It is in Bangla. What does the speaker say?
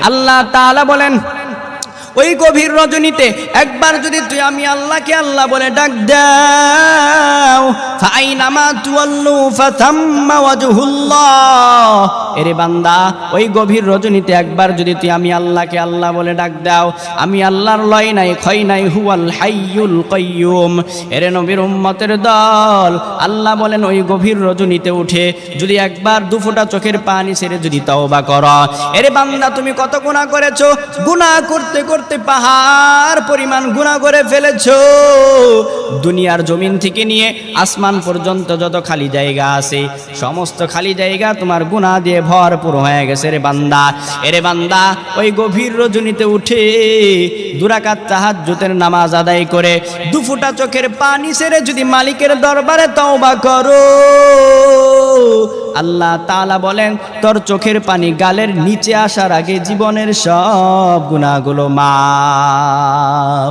আল্লাহ তাআলা বলেন ওই গভীর রজনীতে একবার যদি তুই আমি আল্লাহকে আল্লাহ বলে ডাক দাও, ফাইনামা তুওয়াল্লু ফাতাম্মা ওয়াজহুল্লাহ, এরে বান্দা ওই গভীর রজনীতে একবার যদি তুই আমি আল্লাহকে আল্লাহ বলে ডাক দাও, আমি আল্লাহর লয় নাই ক্ষয় নাই, হুয়াল হাইয়ুল কাইয়ুম। এরে নবীর উম্মতের দল, আল্লাহ বলেন ওই গভীর রজনীতে উঠে যদি একবার দুফোঁটা চোখের পানি ছেড়ে যদি তওবা করো, এরে বান্দা তুমি কত গুনাহ করেছো, গুনাহ করতে করতে পাহাড় পরিমাণ গুনাহ করে ফেলেছো। দুনিয়ার জমিন থেকে নিয়ে আসমান পর্যন্ত যত খালি জায়গা আছে সমস্ত খালি জায়গা তোমার গুনাহ দিয়ে ভরপুর হয়ে গেছে রে বান্দা। এরে বান্দা ওই গভীর রজনীতে উঠে দুরাকাত তাহাজ্জুদের নামাজ আদায় করে দুফোঁটা চোখের পানি ছেড়ে যদি মালিকের দরবারে তওবা করো, আল্লাহ তাআলা বলেন তোর চোখের পানি গালের নিচে আসার আগে জীবনের সব গুনাহগুলো মাফ।